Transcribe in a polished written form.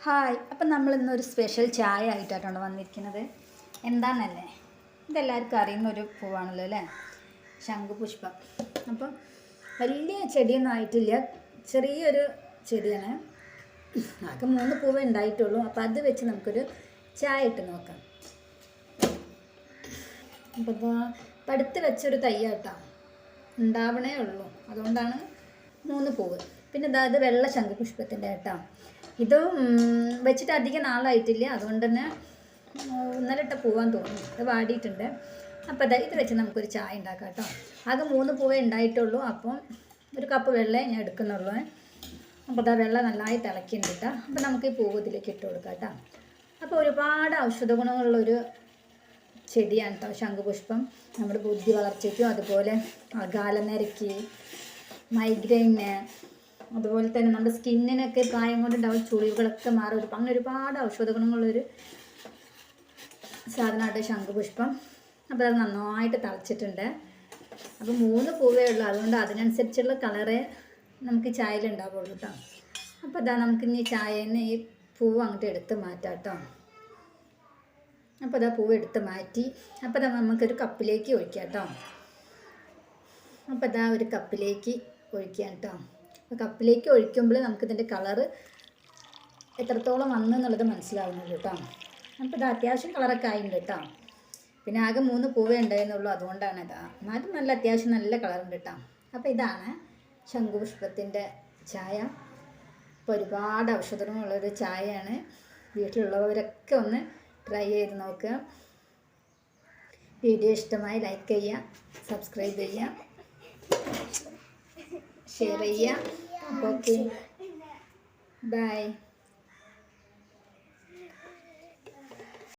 Hi. അപ്പം നമ്മളിന്നൊരു special ചായ ആയിട്ടാണ് വന്നിരിക്കുന്നത്. എന്താണെന്നല്ലേ, ഇതെല്ലാവർക്കും അറിയുന്നൊരു പൂവാണല്ലോ അല്ലേ, ശംഖുപുഷ്പം. അപ്പം വലിയ ചെടിയൊന്നും ആയിട്ടില്ല, ചെറിയൊരു ചെടിയാണ്. ആകെ 3 പൂവേ ഉണ്ടായിട്ടുള്ളൂ. അപ്പം അത് വെച്ച് നമുക്കൊരു ചായ ഇട്ട് നോക്കാം. അപ്പോൾ പടുത്ത് വെച്ചൊരു തയ്യാട്ടോ, ഉണ്ടാവണേ ഉള്ളൂ, അതുകൊണ്ടാണ് 3 പൂവ്. പിന്നെ ഇത് വെള്ള ശംഖുപുഷ്പത്തിൻ്റെ കേട്ടോ. ഇത് വെച്ചിട്ട് അധികം നാളായിട്ടില്ല, അതുകൊണ്ട് തന്നെ ഇന്നലെ പൂവാൻ തോന്നുന്നു, അത് വാടിയിട്ടുണ്ട്. അപ്പോൾ ഇത് വെച്ച് നമുക്കൊരു ചായ ഉണ്ടാക്കാം കേട്ടോ. ആകെ 3 പൂവേ ഉണ്ടായിട്ടുള്ളൂ. അപ്പം ഒരു കപ്പ് വെള്ളമേ ഞാൻ എടുക്കുന്നുള്ളൂ. അപ്പോൾ വെള്ളം നന്നായി തിളയ്ക്കുന്നുണ്ട് കേട്ടോ. അപ്പോൾ നമുക്ക് ഈ പൂവ് ഇതിലേക്ക് ഇട്ട് കൊടുക്കാം കേട്ടോ. അപ്പോൾ ഒരുപാട് ഔഷധ ഗുണങ്ങളുള്ളൊരു ചെടിയാണ് കേട്ടോ ശംഖുപുഷ്പം. നമ്മുടെ ബുദ്ധി വളർച്ചയ്ക്കും, അതുപോലെ അകാലനരയ്ക്ക്, മൈഗ്രെയിന്, അതുപോലെ തന്നെ നമ്മുടെ സ്കിന്നിനൊക്കെ പ്രായം കൊണ്ടുണ്ടാവും ചുളിവുകളൊക്കെ മാറും. അങ്ങനെ ഒരുപാട് ഔഷധ ഗുണങ്ങളുള്ളൊരു സാധനമായിട്ട് ശംഖുപുഷ്പം. അപ്പോൾ അത് നന്നായിട്ട് തിളച്ചിട്ടുണ്ട്. അപ്പോൾ 3 പൂവേ ഉള്ളൂ, അതുകൊണ്ട് അതിനനുസരിച്ചുള്ള കളറേ നമുക്ക് ചായയിൽ ഉണ്ടാവുള്ളൂ കേട്ടോ. അപ്പോൾ നമുക്കിനി ചായയിൽ നിന്ന് ഈ പൂവ് അങ്ങോട്ട് എടുത്ത് മാറ്റാം കേട്ടോ. അപ്പോൾ പൂവ് എടുത്ത് മാറ്റി. അപ്പോൾ നമുക്കൊരു കപ്പിലേക്ക് ഒഴിക്കാം കേട്ടോ. അപ്പോൾ ഒരു കപ്പിലേക്ക് ഒഴിക്കാം കേട്ടോ. അപ്പോൾ കപ്പിലേക്ക് ഒഴിക്കുമ്പോൾ നമുക്കിതിൻ്റെ കളറ് എത്രത്തോളം വന്നു എന്നുള്ളത് മനസ്സിലാവുന്നുള്ളൂ കേട്ടോ. അപ്പോൾ അത്യാവശ്യം കളറൊക്കെ ആയിട്ടുണ്ട് കേട്ടോ. പിന്നെ ആകെ 3 പൂവേ ഉണ്ടായിരുന്നുള്ളൂ, അതുകൊണ്ടാണ് എന്നാലും നല്ല അത്യാവശ്യം നല്ല കളറുണ്ട് കേട്ടോ. അപ്പോൾ ഇതാണ് ശംഖുപുഷ്പത്തിൻ്റെ ചായ. ഇപ്പോൾ ഒരുപാട് ഔഷധങ്ങളുള്ളൊരു ചായയാണ്. വീട്ടിലുള്ളവരൊക്കെ ഒന്ന് ട്രൈ ചെയ്ത് നോക്കുക. വീഡിയോ ഇഷ്ടമായി ലൈക്ക് ചെയ്യുക, സബ്സ്ക്രൈബ് ചെയ്യുക, ഷെയർ ചെയ്യുക. Okay, by.